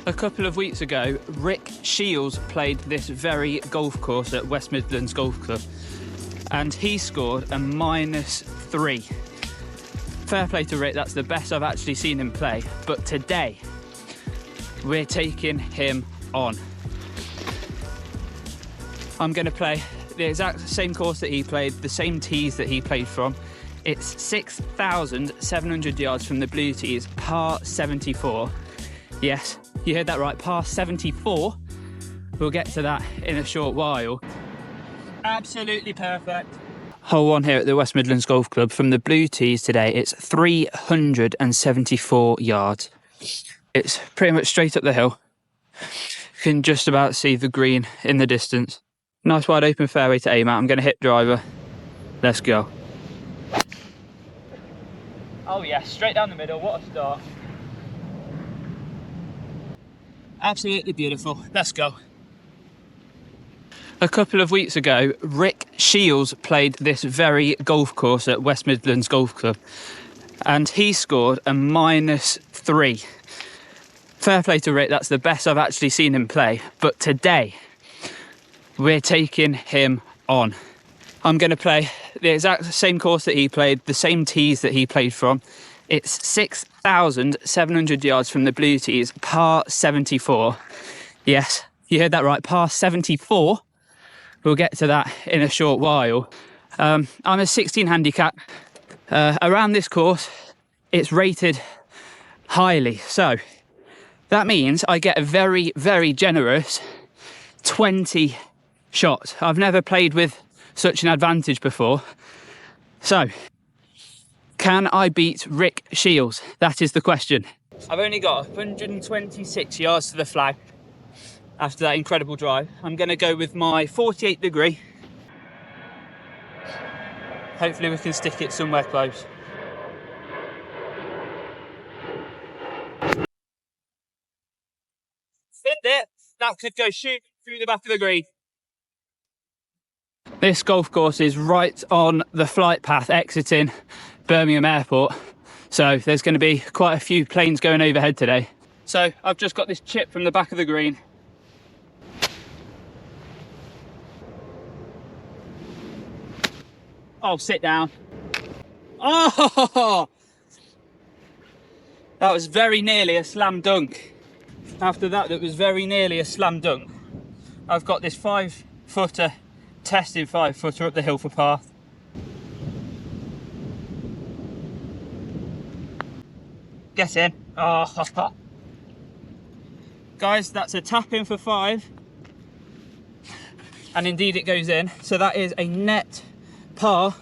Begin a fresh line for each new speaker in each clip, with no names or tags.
A couple of weeks ago, SHIELS played this very golf course at West Midlands Golf Course, and he scored a -3. Fair play to Rick, that's the best I've actually seen him play. But today, we're taking him on. I'm going to play the exact same course that he played, the same tees that he played from. It's 6,700 yards from the blue tees, par 74. Yes, you heard that right, par 74. We'll get to that in a short while. Absolutely perfect. Hole 1 here at the West Midlands Golf Club. From the blue tees today, it's 374 yards. It's pretty much straight up the hill. You can just about see the green in the distance. Nice wide open fairway to aim at. I'm going to hit driver. Let's go. Oh yeah, straight down the middle. What a start. Absolutely beautiful. Let's go. A couple of weeks ago, SHIELS played this very golf course at West Midlands Golf Club, and he scored a -3. Fair play to Rick, that's the best I've actually seen him play. But today, we're taking him on. I'm going to play the exact same course that he played, the same tees that he played from. It's 6,700 yards from the blue tees, par 74. Yes, you heard that right, par 74. We'll get to that in a short while. I'm a 16 handicap. Around this course, it's rated highly. So that means I get a very, very generous 20 shots. I've never played with such an advantage before. So, can I beat SHIELS? That is the question. I've only got 126 yards to the flag after that incredible drive. I'm going to go with my 48 degree. Hopefully we can stick it somewhere close. Hit it. That could go shoot through the back of the green. This golf course is right on the flight path exiting Birmingham Airport. So there's going to be quite a few planes going overhead today. So I've just got this chip from the back of the green. Oh, sit down. Oh! That was very nearly a slam dunk. After that, that was very nearly a slam dunk. I've got this 5-footer, testing 5-footer up the hill for par. Get in. Oh. Guys, that's a tap in for 5. And indeed it goes in. So that is a net par.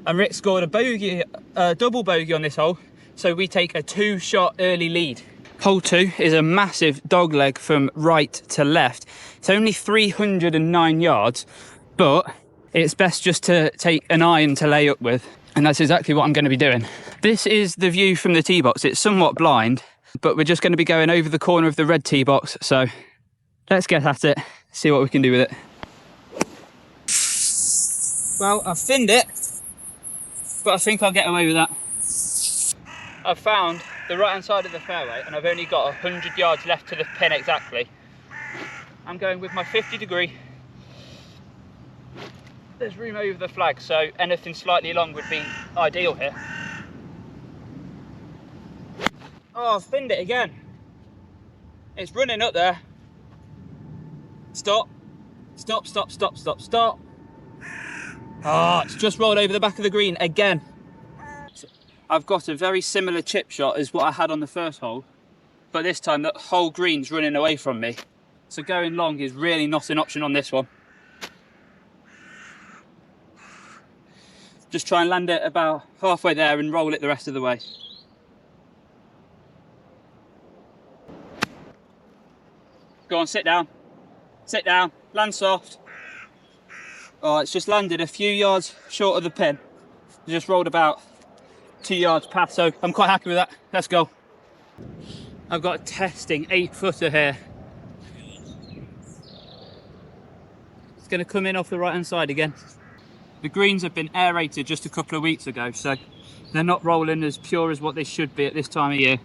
And Rick scored a bogey, double bogey on this hole. So we take a 2-shot early lead. Hole 2 is a massive dog leg from right to left. It's only 309 yards, but it's best just to take an iron to lay up with. And that's exactly what I'm going to be doing. This is the view from the tee box. It's somewhat blind, but we're just going to be going over the corner of the red tee box. So let's get at it, see what we can do with it. Well, I've thinned it, but I think I'll get away with that. I've found the right hand side of the fairway and I've only got 100 yards left to the pin exactly. I'm going with my 50 degree. There's room over the flag, so anything slightly long would be ideal here. Oh, I've thinned it again. It's running up there. Stop. Stop, stop, stop, stop, stop. Oh, it's just rolled over the back of the green again. I've got a very similar chip shot as what I had on the first hole, but this time the whole green's running away from me. So going long is really not an option on this one. Just try and land it about halfway there and roll it the rest of the way. Go on, sit down. Sit down, land soft. Oh, it's just landed a few yards short of the pin. It just rolled about 2 yards past, so I'm quite happy with that. Let's go. I've got a testing 8-footer here. It's going to come in off the right hand side again. The greens have been aerated just a couple of weeks ago, so they're not rolling as pure as what they should be at this time of year.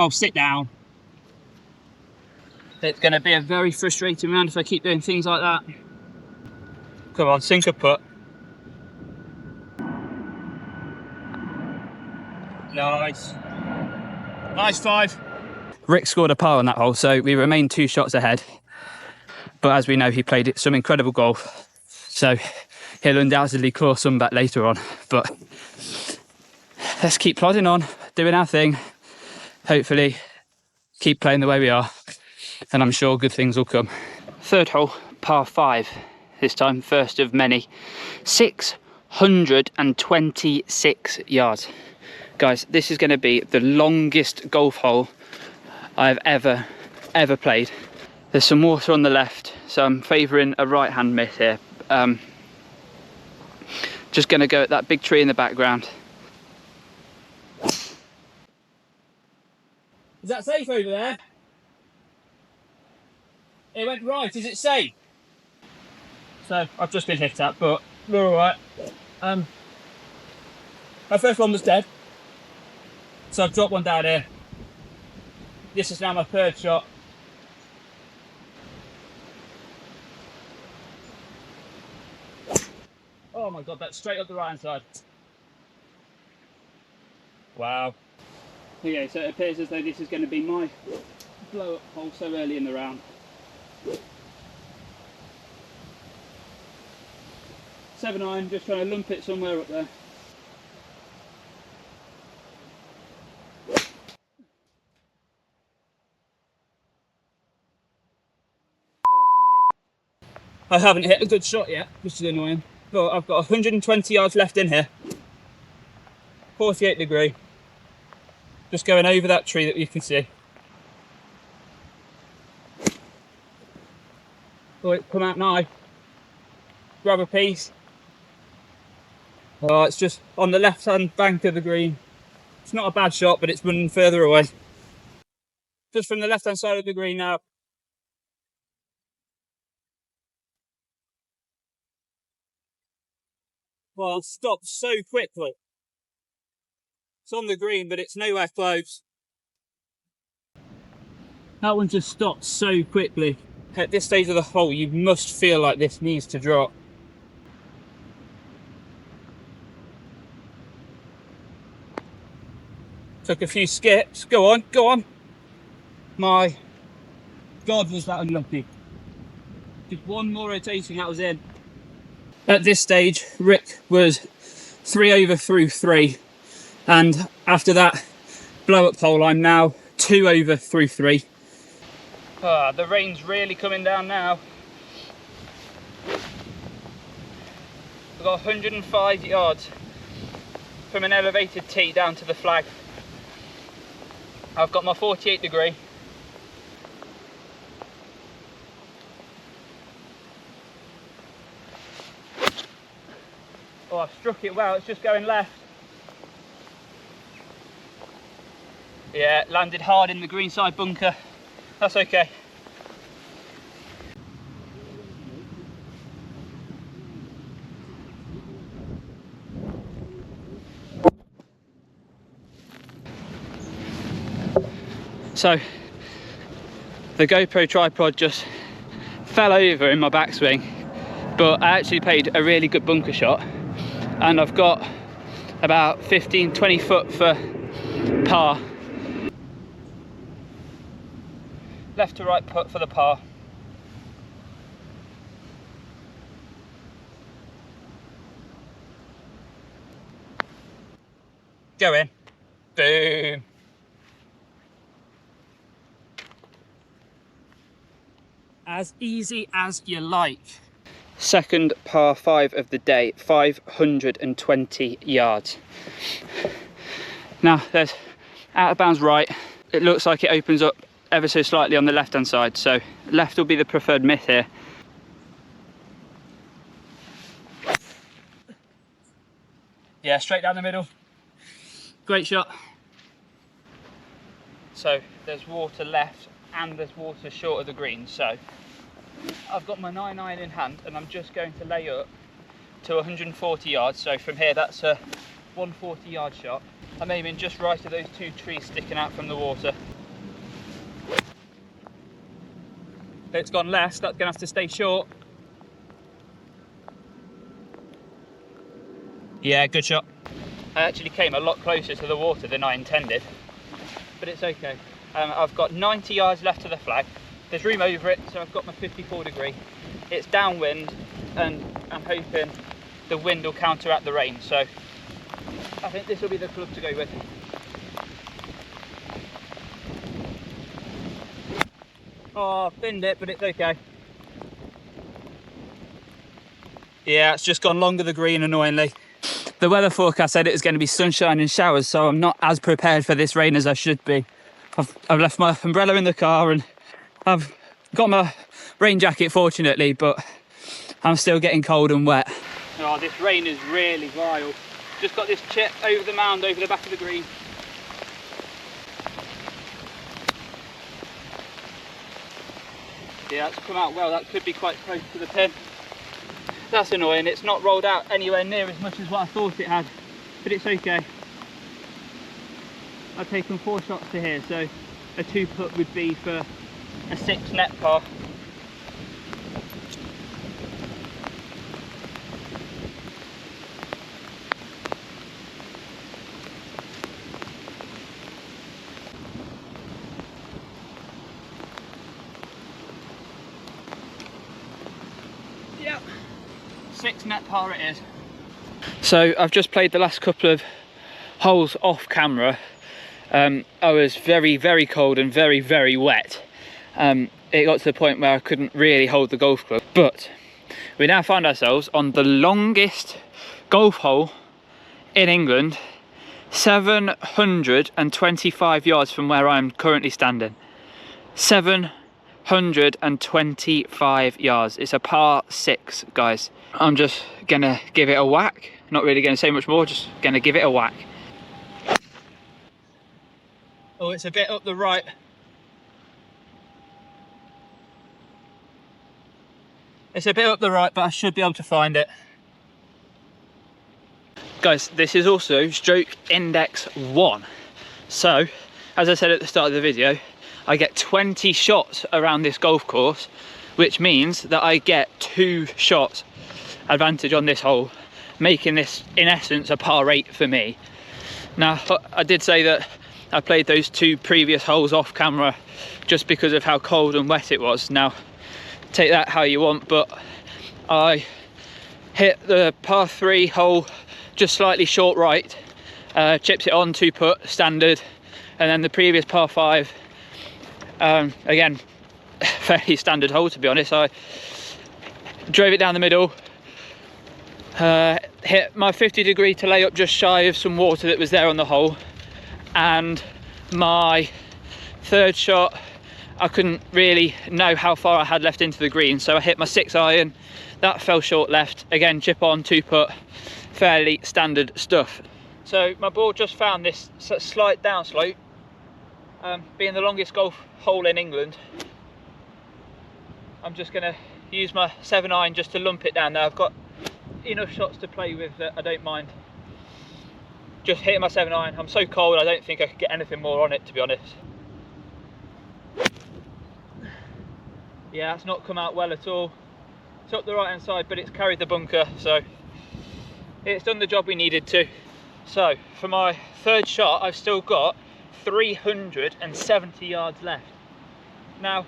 Oh, sit down. It's going to be a very frustrating round if I keep doing things like that. Come on, sink a putt. Nice. Nice 5. Rick scored a par on that hole, so we remained 2 shots ahead. But as we know, he played some incredible golf. So he'll undoubtedly claw some back later on. But let's keep plodding on, doing our thing. Hopefully keep playing the way we are. And I'm sure good things will come. Third hole, par 5. This time, first of many. 626 yards. Guys, this is going to be the longest golf hole I've ever played. There's some water on the left, so I'm favouring a right-hand miss here. Just going to go at that big tree in the background. Is that safe over there? It went right, is it safe? So, I've just been hit at, but we're alright. My first one was dead. So I've dropped one down here. This is now my 3rd shot. Oh my god, that's straight up the right hand side. Wow. Okay, so it appears as though this is going to be my blow up hole so early in the round. 7-iron, just trying to lump it somewhere up there. I haven't hit a good shot yet, which is annoying. But I've got 120 yards left in here. 48 degree. Just going over that tree that you can see. Oh, it come out now. Grab a piece. Oh, it's just on the left hand bank of the green. It's not a bad shot, but it's running further away. Just from the left hand side of the green now. Well, it stopped so quickly. It's on the green, but it's nowhere close. That one just stopped so quickly. At this stage of the hole, you must feel like this needs to drop. Took a few skips. Go on, go on. My God, was that unlucky. Just one more rotation, that was in. At this stage, Rick was 3 over through 3. And after that blow-up hole, I'm now 2 over through 3. Ah, the rain's really coming down now. We've got 105 yards from an elevated tee down to the flag. I've got my 48 degree. Oh, I've struck it well, it's just going left. Yeah, landed hard in the greenside bunker. That's okay. So, the GoPro tripod just fell over in my backswing, but I actually played a really good bunker shot, and I've got about 15-20 foot for par. Left to right putt for the par. Go in. Boom. As easy as you like. Second par 5 of the day, 520 yards. Now there's out of bounds right. It looks like it opens up ever so slightly on the left hand side, so left will be the preferred miss here. Yeah, straight down the middle. Great shot. So there's water left and there's water short of the green, so I've got my 9-iron in hand and I'm just going to lay up to 140 yards. So from here, that's a 140 yard shot. I'm aiming just right at those two trees sticking out from the water. It's gone left, that's going to have to stay short. Yeah, good shot. I actually came a lot closer to the water than I intended, but it's okay. I've got 90 yards left to the flag. There's room over it, so I've got my 54 degree. It's downwind, and I'm hoping the wind will counteract the rain, so I think this will be the club to go with. Oh, I've binned it, but it's okay. Yeah, it's just gone long of the green, annoyingly. The weather forecast said it was going to be sunshine and showers, so I'm not as prepared for this rain as I should be. I've left my umbrella in the car and I've got my rain jacket, fortunately, but I'm still getting cold and wet. Oh, this rain is really vile. Just got this chip over the mound, over the back of the green. Yeah, that's come out well. That could be quite close to the pin. That's annoying. It's not rolled out anywhere near as much as what I thought it had, but it's okay. I've taken 4 shots to here, so a 2-putt would be for a 6 net par. Yep, 6 net par it is. So I've just played the last couple of holes off camera. I was very, very cold and very, very wet. It got to the point where I couldn't really hold the golf club, but we now find ourselves on the longest golf hole in England, 725 yards from where I'm currently standing. 725 yards. It's a par 6, guys. I'm just gonna give it a whack. Not really gonna say much more, just gonna give it a whack. Oh, it's a bit up the right. It's a bit up the right, but I should be able to find it. Guys, this is also stroke index 1. So, as I said at the start of the video, I get 20 shots around this golf course, which means that I get 2 shots advantage on this hole, making this, in essence, a par 8 for me. Now, I did say that I played those 2 previous holes off camera just because of how cold and wet it was. Now, take that how you want, but I hit the par 3 hole just slightly short right, chips it on 2-putt standard, and then the previous par 5, again, fairly standard hole to be honest. I drove it down the middle, hit my 50 degree to lay up just shy of some water that was there on the hole, and my 3rd shot, I couldn't really know how far I had left into the green, so I hit my 6 iron, that fell short left, again chip on 2-putt, fairly standard stuff. So my ball just found this slight downslope, being the longest golf hole in England. I'm just going to use my 7 iron just to lump it down there. I've got enough shots to play with that I don't mind just hitting my 7 iron. I'm so cold I don't think I could get anything more on it, to be honest. Yeah, that's not come out well at all. It's up the right hand side, but it's carried the bunker, so it's done the job we needed to. So for my 3rd shot, I've still got 370 yards left. Now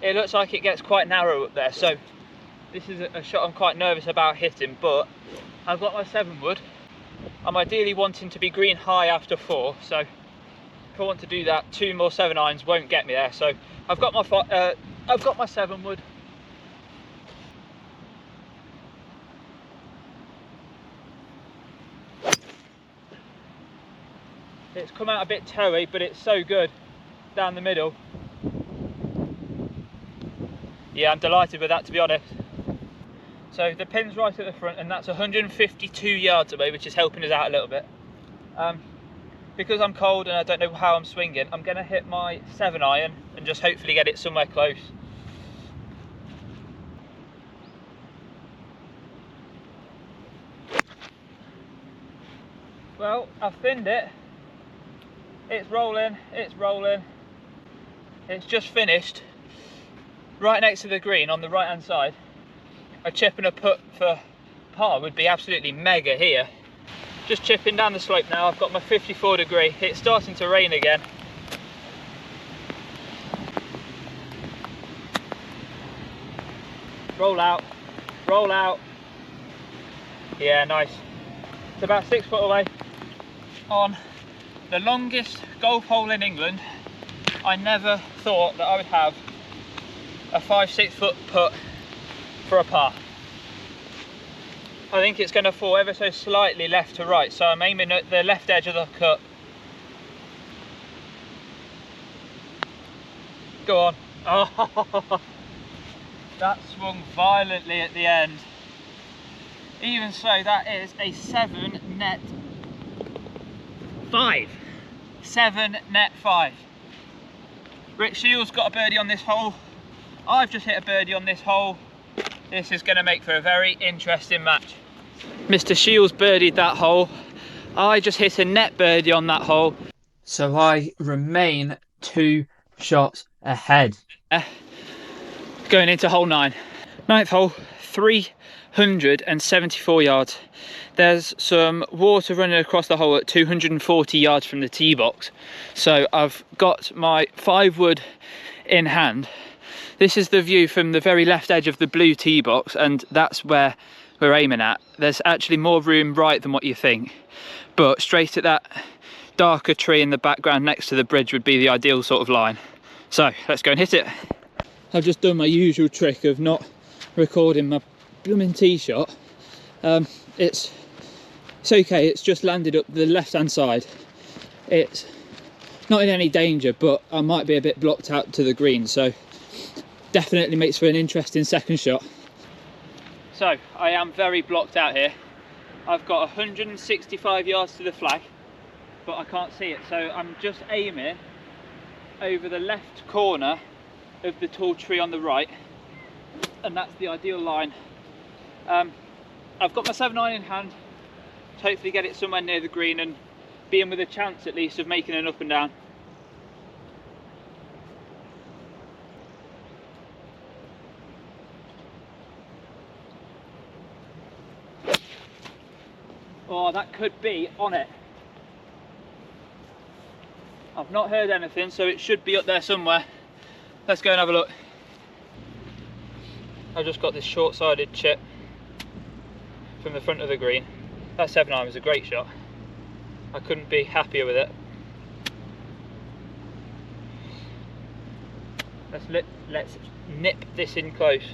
it looks like it gets quite narrow up there, so this is a shot I'm quite nervous about hitting, but I've got my 7 wood. I'm ideally wanting to be green high after 4, so if I want to do that, 2 more 7 irons won't get me there. So I've got my 7 wood. It's come out a bit toey, but it's so good down the middle. Yeah, I'm delighted with that, to be honest. So the pin's right at the front, and that's 152 yards away, which is helping us out a little bit. Because I'm cold and I don't know how I'm swinging, I'm going to hit my 7 iron and just hopefully get it somewhere close. Well, I've thinned it, It's rolling, it's rolling. It's just finished right next to the green on the right hand side. A chip and a putt for par would be absolutely mega here. Just chipping down the slope now. I've got my 54 degree. It's starting to rain again. Roll out, roll out. Yeah, nice. It's about 6 foot away. On the longest golf hole in England, I never thought that I would have a 5-6 foot putt for a par. I think it's going to fall ever so slightly left to right, so I'm aiming at the left edge of the cup. Go on. Oh, that swung violently at the end. Even so, that is a 7 net 5. 7 net 5. Rick Shields got a birdie on this hole. I've just hit a birdie on this hole. This is going to make for a very interesting match. Mr. Shields birdied that hole. I just hit a net birdie on that hole. So I remain 2 shots ahead. Going into hole 9. 9th hole, 374 yards. There's some water running across the hole at 240 yards from the tee box. So I've got my 5 wood in hand. This is the view from the very left edge of the blue tee box, and that's where we're aiming at. There's actually more room right than what you think, but straight at that darker tree in the background next to the bridge would be the ideal sort of line. So let's go and hit it. I've just done my usual trick of not recording my blooming tee shot. It's okay, it's just landed up the left hand side. It's not in any danger, but I might be a bit blocked out to the green, so definitely makes for an interesting second shot. So I am very blocked out here. I've got 165 yards to the flag, but I can't see it, so I'm just aiming over the left corner of the tall tree on the right, and that's the ideal line. I've got my 7-iron in hand to hopefully get it somewhere near the green and be in with a chance at least of making an up and down. Oh, that could be on it. I've not heard anything, so it should be up there somewhere. Let's go and have a look. I've just got this short-sided chip from the front of the green. That 7-iron was a great shot. I couldn't be happier with it. Let's nip this in close.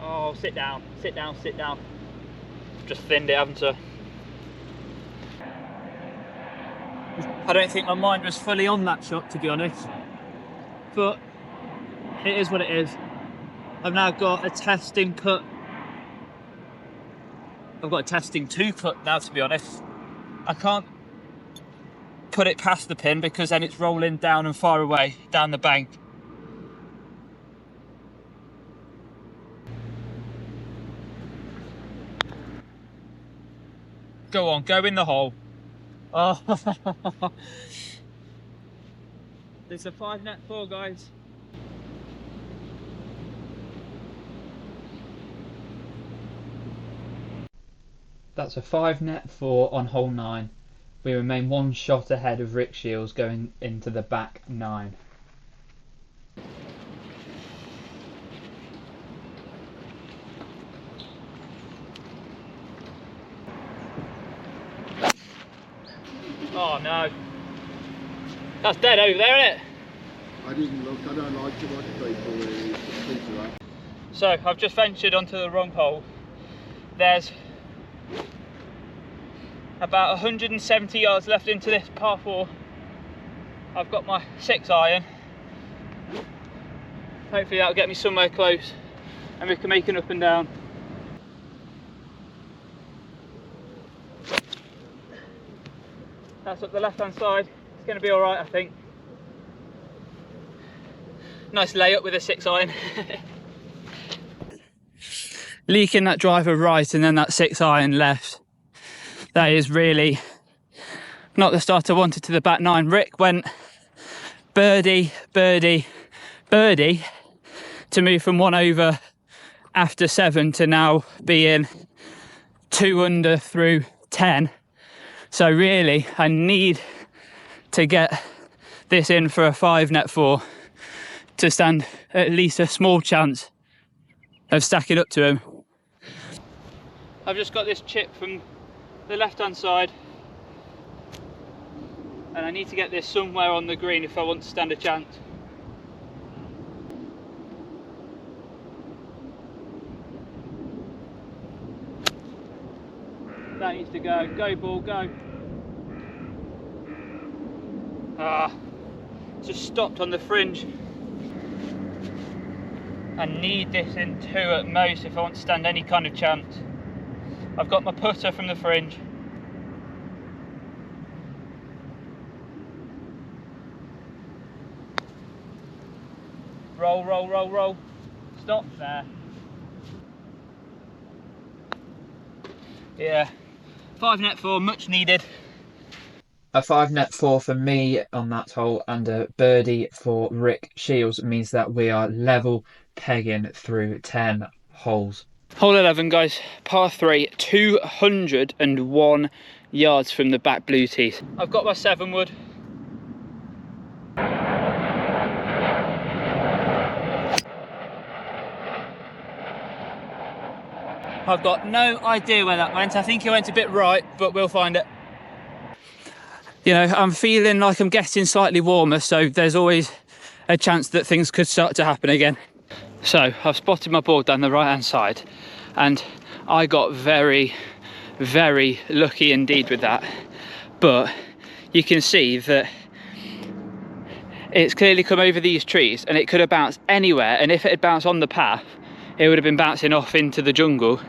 Oh, sit down, sit down, sit down. Just thinned it, haven't I? I don't think my mind was fully on that shot, to be honest. But it is what it is. I've now got a testing putt. I've got a testing 2 putt now, to be honest. I can't put it past the pin because then it's rolling down and far away down the bank. Go on, go in the hole. Oh, it's a 5 net 4, guys. That's a 5 net 4 on hole 9. We remain 1 shot ahead of Rick Shields going into the back 9. Oh no, that's dead over there, isn't it?
I didn't look, I don't like to watch people really speak to that.
So I've just ventured onto the wrong hole. There's about 170 yards left into this par 4. I've got my 6-iron. Hopefully that'll get me somewhere close and we can make an up and down. That's up the left hand side. It's going to be alright, I think. Nice layup with a 6-iron. Leaking that driver right and then that 6-iron left. That is really not the start I wanted to the back nine. Rick went birdie, birdie, birdie to move from 1 over after 7 to now being 2 under through 10. So really, I need to get this in for a 5 net 4 to stand at least a small chance of stacking up to him. I've just got this chip from the left-hand side, and I need to get this somewhere on the green if I want to stand a chance. That needs to go. Go ball, go. Ah, just stopped on the fringe. I need this in 2 at most if I want to stand any kind of chance. I've got my putter from the fringe. Roll, roll, roll, roll. Stop there. Yeah, 5 net 4, much needed.
A 5 net 4 for me on that hole and a birdie for Rick Shields means that we are level pegging through 10 holes.
Hole 11, guys, par 3, 201 yards from the back blue tees. I've got my 7 wood. I've got no idea where that went. I think it went a bit right, but we'll find it. You know, I'm feeling like I'm getting slightly warmer, so there's always a chance that things could start to happen again. So I've spotted my board down the right hand side, and I got very, very lucky indeed with that. But you can see that it's clearly come over these trees, and it could have bounced anywhere, and if it had bounced on the path, it would have been bouncing off into the jungle.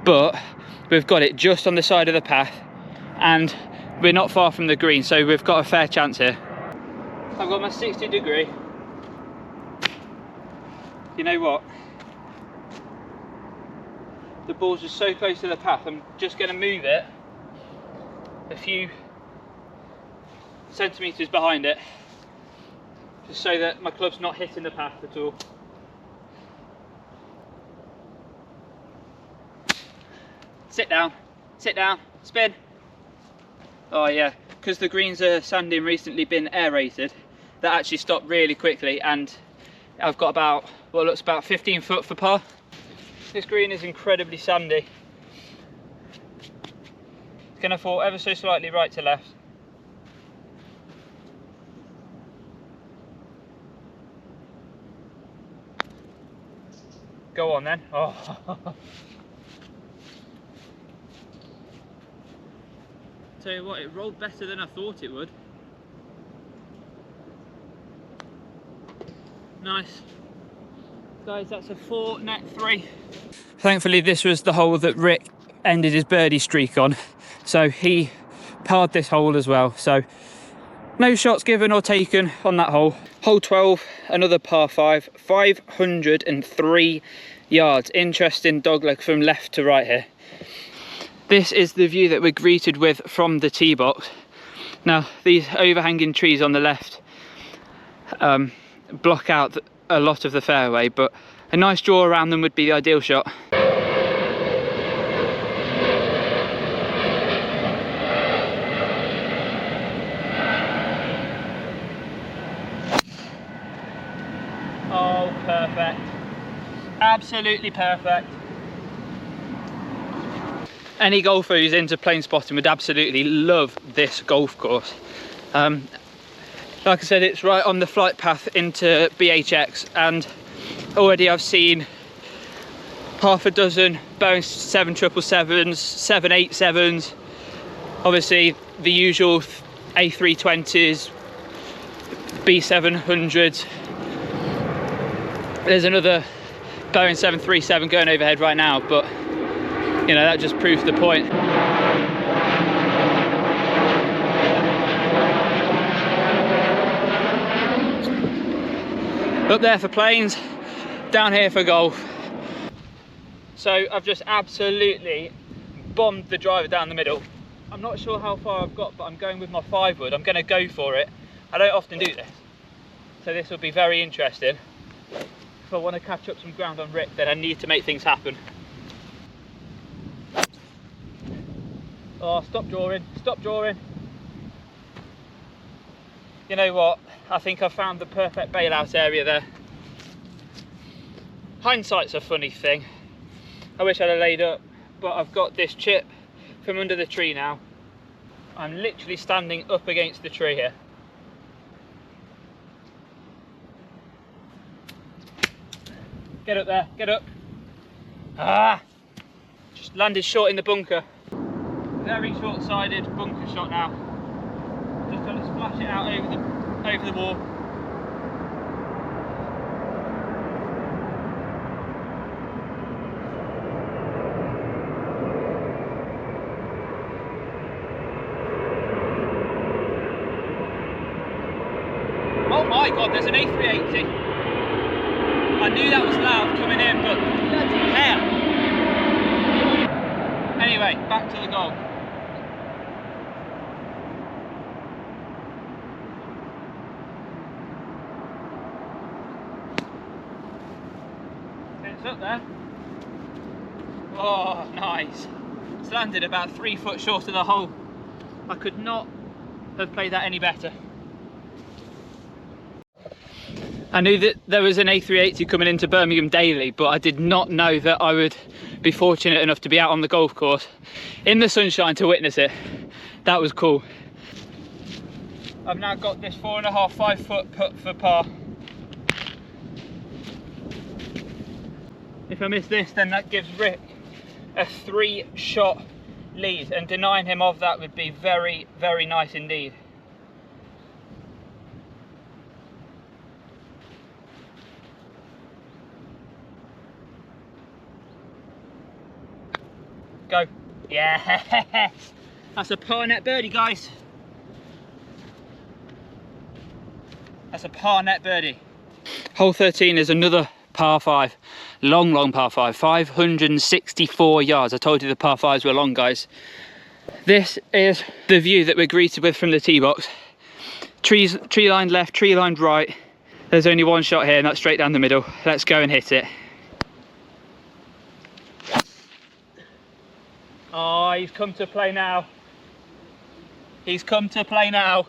But we've got it just on the side of the path, and we're not far from the green, so we've got a fair chance here. I've got my 60 degree. You know what? The ball's just so close to the path, I'm just going to move it a few centimetres behind it, just so that my club's not hitting the path at all. Sit down, spin. Oh yeah, because the greens are sandy and recently been aerated, that actually stopped really quickly, and I've got about, what looks about 15 foot for par. This green is incredibly sandy. It's going to fall ever so slightly right to left. Go on then. Oh. Tell you what, it rolled better than I thought it would. Nice. Guys, that's a 4 net 3. Thankfully this was the hole that Rick ended his birdie streak on, so he parred this hole as well. So no shots given or taken on that hole. Hole 12, another par 5, 503 yards. Interesting dogleg from left to right here. This is the view that we're greeted with from the tee box. Now, these overhanging trees on the left block out a lot of the fairway, but a nice draw around them would be the ideal shot. Oh, perfect. Absolutely perfect. Any golfer who's into plane spotting would absolutely love this golf course. Like I said, it's right on the flight path into BHX, and already I've seen half a dozen Boeing 777s, 787s, obviously the usual A320s, B700s. There's another Boeing 737 going overhead right now, but you know, that just proves the point. Up there for planes, down here for golf. So I've just absolutely bombed the driver down the middle. I'm not sure how far I've got, but I'm going with my 5 wood. I'm going to go for it. I don't often do this, so this will be very interesting. If I want to catch up some ground on Rick, then I need to make things happen. Oh, stop drawing, stop drawing. You know what? I think I found the perfect bailout area there. Hindsight's a funny thing. I wish I'd have laid up, but I've got this chip from under the tree now. I'm literally standing up against the tree here. Get up there, get up. Ah! Just landed short in the bunker. Very short-sided bunker shot now. Just got to splash it out over the wall. Oh my god, there's an A380. I knew that was loud coming in, but bloody hell. Anyway, back to the goal. It's up there. Oh, nice. It's landed about 3 foot short of the hole. I could not have played that any better. I knew that there was an A380 coming into Birmingham daily, but I did not know that I would be fortunate enough to be out on the golf course in the sunshine to witness it. That was cool. I've now got this 4.5, 5 foot putt for par. If I miss this, then that gives Rick a 3-shot lead, and denying him of that would be very, very nice indeed. Go. Yes! That's a par net birdie, guys. That's a par net birdie. Hole 13 is another par 5. Long par 5. 564 yards. I told you the par 5s were long, guys. This is the view that we're greeted with from the tee box. Tree lined left, tree lined right. There's only one shot here, and that's straight down the middle. Let's go and hit it. Oh, he's come to play now. He's come to play now.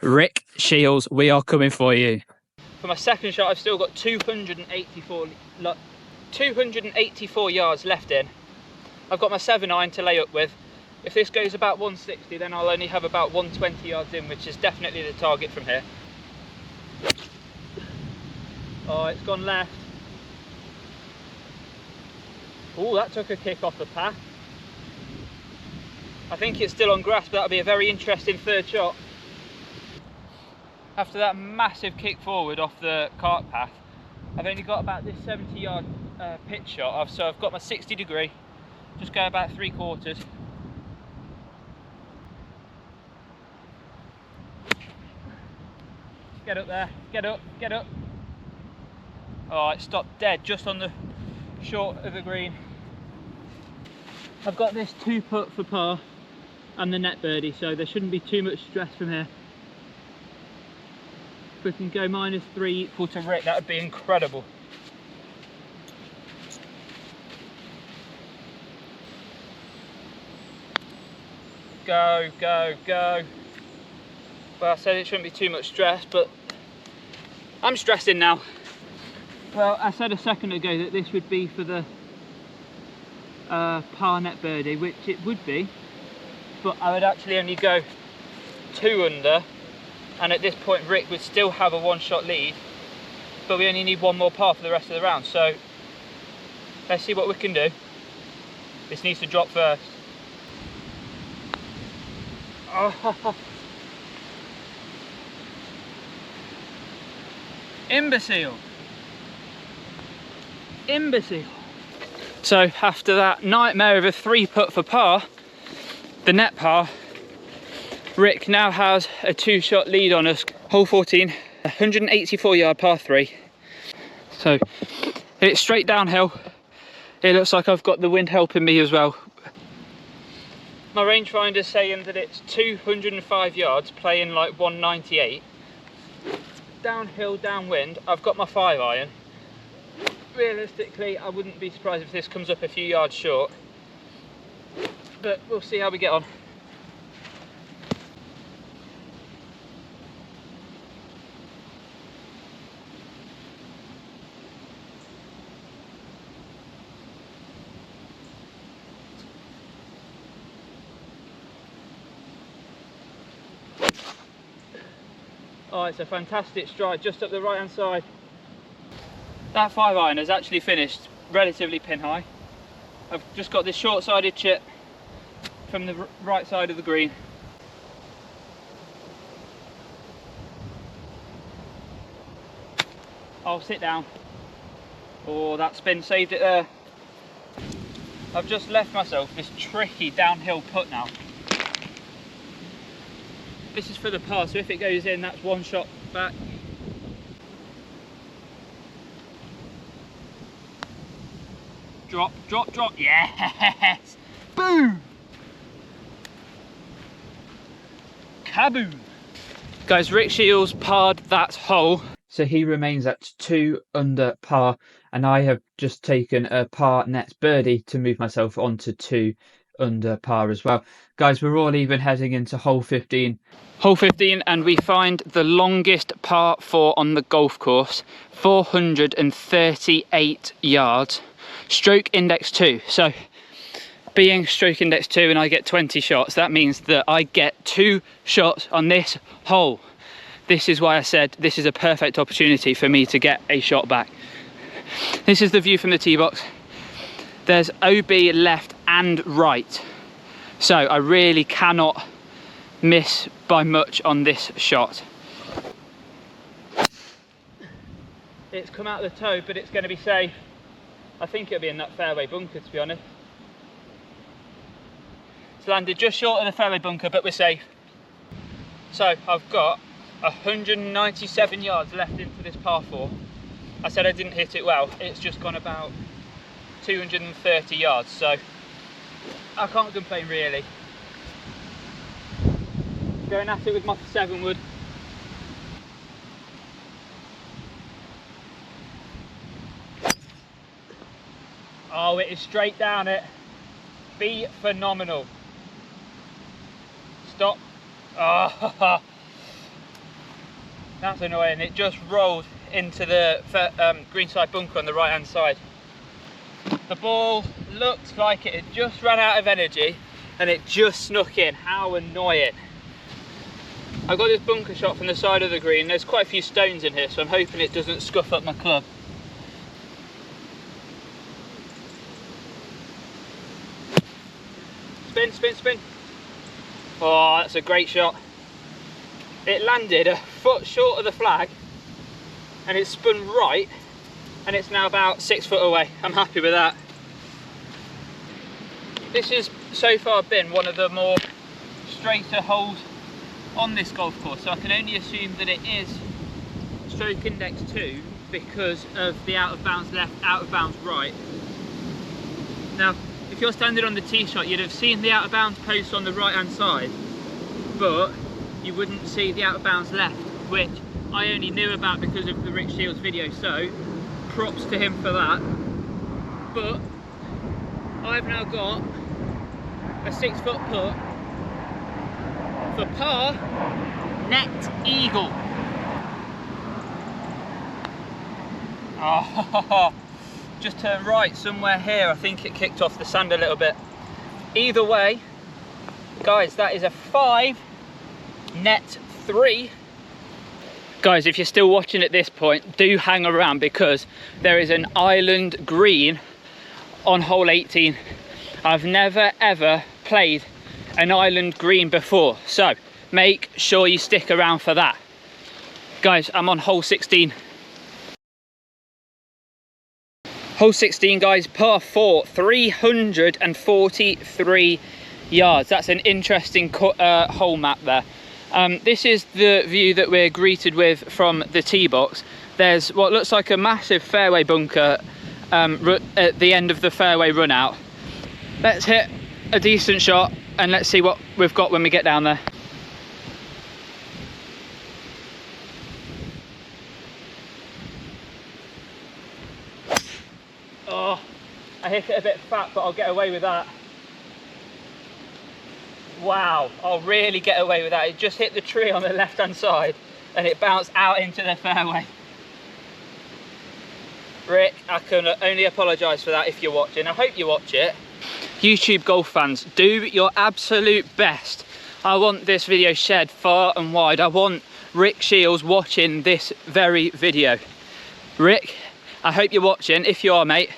Rick Shields, we are coming for you. For my second shot, I've still got 284 yards left in. I've got my 7-iron to lay up with. If this goes about 160, then I'll only have about 120 yards in, which is definitely the target from here. Oh, it's gone left. Oh, that took a kick off the path. I think it's still on grass, but that'll be a very interesting third shot. After that massive kick forward off the cart path, I've only got about this 70-yard pitch shot. So I've got my 60 degree, just go about 3/4. Get up there, get up, get up. Oh, it stopped dead just on the short of the green. I've got this 2 putt for par and the net birdie, so there shouldn't be too much stress from here. If we can go -3 equal to Rick, that would be incredible. Go, go, go. Well, I said it shouldn't be too much stress, but I'm stressing now. Well, I said a second ago that this would be for the par net birdie, which it would be, but I would actually only go 2 under, and at this point Rick would still have a 1-shot lead, but we only need 1 more par for the rest of the round, so let's see what we can do. This needs to drop first. Oh. Imbecile. Imbecile. So after that nightmare of a 3 putt for par, the net par, Rick now has a 2-shot lead on us. Hole 14, 184 yard par 3. So it's straight downhill. It looks like I've got the wind helping me as well. My rangefinder's saying that it's 205 yards, playing like 198. Downhill, downwind. I've got my 5-iron. Realistically, I wouldn't be surprised if this comes up a few yards short. But we'll see how we get on. Oh, it's a fantastic strike just up the right hand side. That 5-iron has actually finished relatively pin high. I've just got this short-sided chip from the right side of the green. I'll sit down. Oh, that spin saved it there. I've just left myself this tricky downhill putt now. This is for the par, so if it goes in, that's one shot back. Drop, drop, drop, yes! Boom! Kaboom! Guys, Rick Shields parred that hole.
So he remains at 2 under par, and I have just taken a par net birdie to move myself on to 2 under par as well. Guys, we're all even heading into hole 15.
Hole 15, and we find the longest par 4 on the golf course, 438 yards, stroke index 2. So being stroke index 2 and I get 20 shots, that means that I get 2 shots on this hole. This is why I said this is a perfect opportunity for me to get a shot back. This is the view from the tee box. There's OB left and right, so I really cannot miss by much on this shot. It's come out of the toe, but it's going to be safe. I think it'll be in that fairway bunker, to be honest. It's landed just short of the fairway bunker, but we're safe. So I've got 197 yards left into this par 4. I said I didn't hit it well. It's just gone about 230 yards, so I can't complain really. Going at it with my 7 wood. Oh, it is straight down it. Be phenomenal. Stop. Oh, that's annoying. It just rolled into the greenside bunker on the right hand side. The ball looks like it had just ran out of energy and it just snuck in. How annoying. I've got this bunker shot from the side of the green. There's quite a few stones in here, so I'm hoping it doesn't scuff up my club. Spin, spin, spin. Oh, that's a great shot. It landed a foot short of the flag and it spun right, and it's now about 6 foot away. I'm happy with that. This has so far been one of the more straighter holes on this golf course, so I can only assume that it is stroke index 2 because of the out of bounds left, out of bounds right. Now, if you're standing on the tee shot, you'd have seen the out of bounds post on the right hand side, but you wouldn't see the out of bounds left, which I only knew about because of the Rick Shields video, so props to him for that. But I've now got a 6 foot putt for par, net eagle. Oh, just turn right somewhere here. I think it kicked off the sand a little bit. Either way, guys, that is a 5, net 3. Guys, if you're still watching at this point, do hang around because there is an island green on hole 18. I've never ever played an island green before, so make sure you stick around for that. Guys, I'm on hole 16. Hole 16, guys, par 4, 343 yards. That's an interesting hole map there. This is the view that we're greeted with from the tee box. There's what looks like a massive fairway bunker at the end of the fairway run out. Let's hit a decent shot and let's see what we've got when we get down there. Oh, I hit it a bit fat, but I'll get away with that. Wow, I'll really get away with that. It just hit the tree on the left hand side and it bounced out into the fairway. Rick, I can only apologise for that if you're watching. I hope you watch it. YouTube golf fans, do your absolute best. I want this video shared far and wide. I want Rick Shields watching this very video. Rick, I hope you're watching. If you are, mate,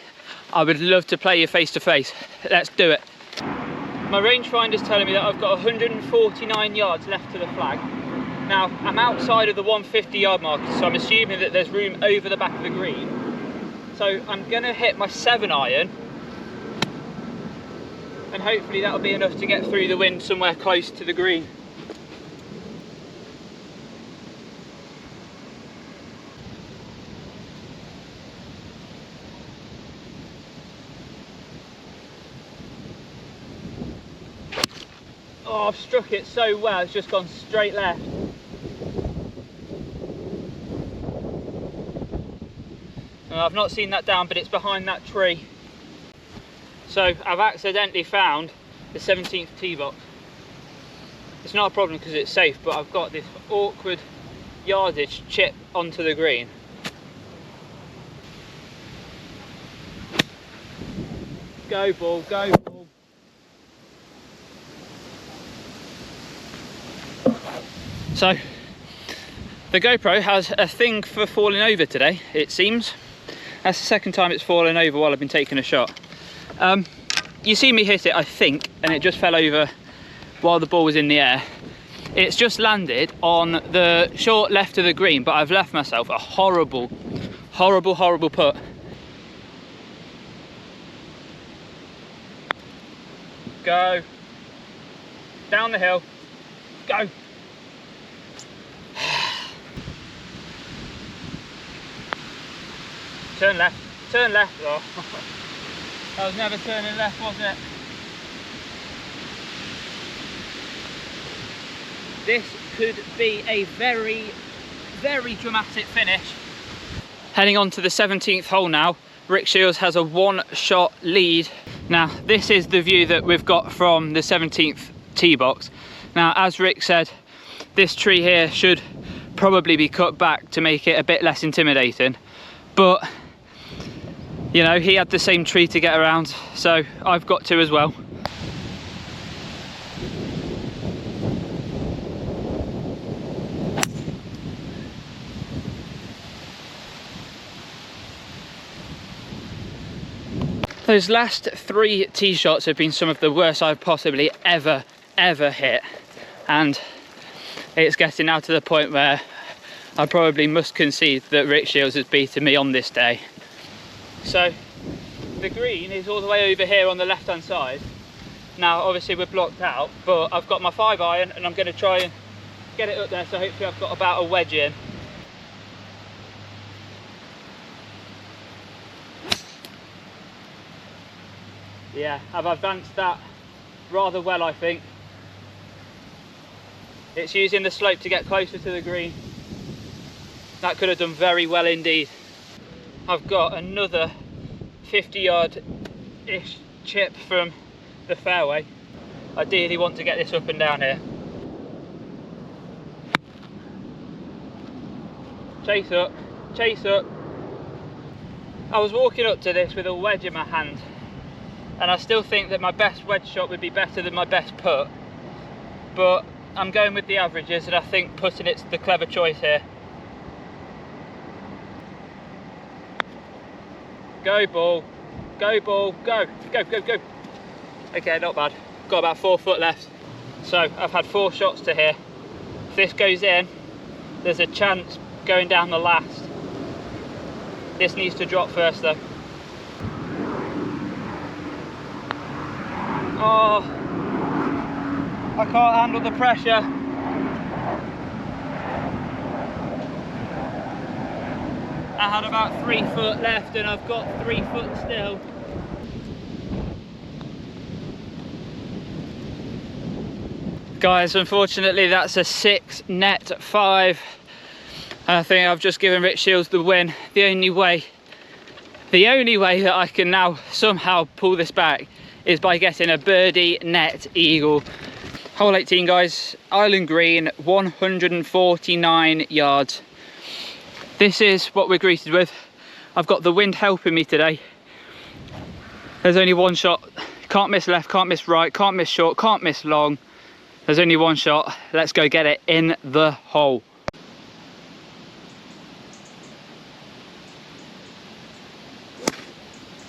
I would love to play you face to face. Let's do it. My rangefinder's telling me that I've got 149 yards left to the flag. Now, I'm outside of the 150 yard mark, so I'm assuming that there's room over the back of the green. So I'm gonna hit my 7-iron, and hopefully that'll be enough to get through the wind somewhere close to the green. Oh, I've struck it so well, it's just gone straight left. I've not seen that down, but it's behind that tree. So I've accidentally found the 17th tee box. It's not a problem because it's safe, but I've got this awkward yardage chip onto the green. Go ball, go ball. So the GoPro has a thing for falling over today, it seems. That's the second time it's fallen over while I've been taking a shot. You see me hit it, I think, and it just fell over while the ball was in the air. It's just landed on the short left of the green, but I've left myself a horrible, horrible, horrible putt. Go. Down the hill. Go. Turn left, turn left. Oh. That was never turning left, was it? This could be a very, very dramatic finish. Heading on to the 17th hole now. Rick Shields has a 1-shot lead. Now, this is the view that we've got from the 17th tee box. Now, as Rick said, this tree here should probably be cut back to make it a bit less intimidating. But you know, he had the same tree to get around, so I've got to as well. Those last 3 tee shots have been some of the worst I've possibly ever hit, and it's getting now to the point where I probably must concede that Rick Shields has beaten me on this day. So the green is all the way over here on the left hand side. Now obviously we're blocked out, but I've got my 5-iron and I'm going to try and get it up there, so hopefully I've got about a wedge in. Yeah, I've advanced that rather well, I think. It's using the slope to get closer to the green. That could have done very well indeed. I've got another 50-yard-ish chip from the fairway. Ideally want to get this up and down here. Chase up, chase up. I was walking up to this with a wedge in my hand, and I still think that my best wedge shot would be better than my best putt, but I'm going with the averages, and I think putting it's the clever choice here. Go ball, go ball, go, go, go, go. Okay, not bad. Got about 4 foot left. So I've had 4 shots to here. If this goes in, there's a chance going down the last. This needs to drop first though. Oh, I can't handle the pressure. had about 3 foot left and I've got 3 foot still. Guys, unfortunately that's a 6 net 5. I think I've just given Rick Shields the win. The only way that I can now somehow pull this back is by getting a birdie net eagle. Hole 18, guys, Island Green, 149 yards. This is what we're greeted with. I've got the wind helping me today. There's only one shot. Can't miss left, can't miss right, can't miss short, can't miss long. There's only one shot. Let's go get it in the hole.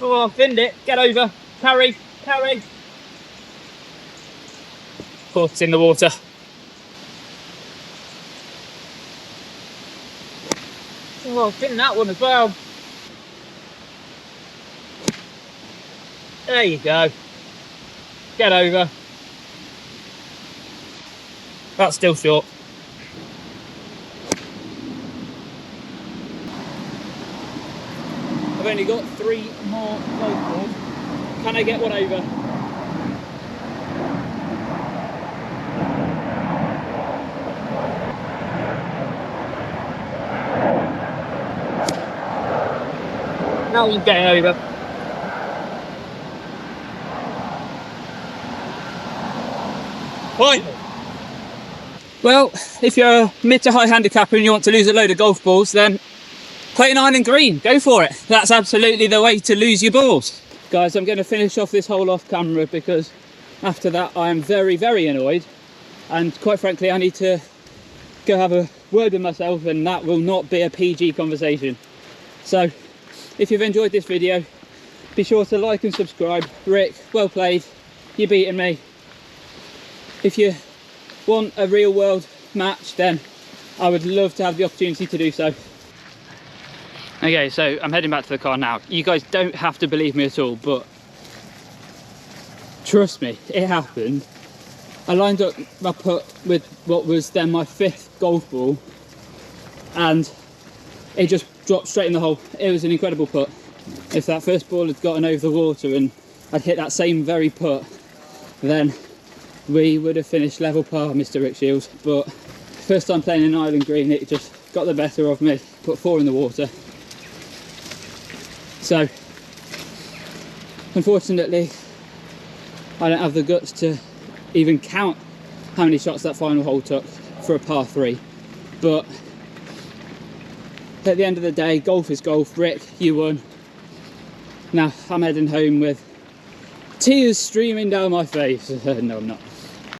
Oh, I've finned it. Get over. Carry, carry. Of course, it's in the water. Oh, I've finned that one as well. There you go. Get over. That's still short. I've only got 3 more golf balls. Can I get one over? Now I'm getting over. Fine. Well, if you're a mid to high handicapper and you want to lose a load of golf balls, then play an Island Green, go for it. That's absolutely the way to lose your balls. Guys, I'm going to finish off this hole off camera because after that I am very, very annoyed. And quite frankly, I need to go have a word with myself and that will not be a PG conversation. So, if you've enjoyed this video, be sure to like and subscribe. Rick, well played. You're beating me. If you want a real world match, then I would love to have the opportunity to do so. Okay, so I'm heading back to the car now. You guys don't have to believe me at all, but trust me, it happened. I lined up my putt with what was then my 5th golf ball and it just dropped straight in the hole. It was an incredible putt. If that first ball had gotten over the water and I'd hit that same very putt, then we would have finished level par, Mr. Rick Shields. But first time playing an Island Green, it just got the better of me. Put 4 in the water. So, unfortunately, I don't have the guts to even count how many shots that final hole took for a par 3. But at the end of the day, golf is golf. Rick, you won. Now I'm heading home with tears streaming down my face. No, I'm not.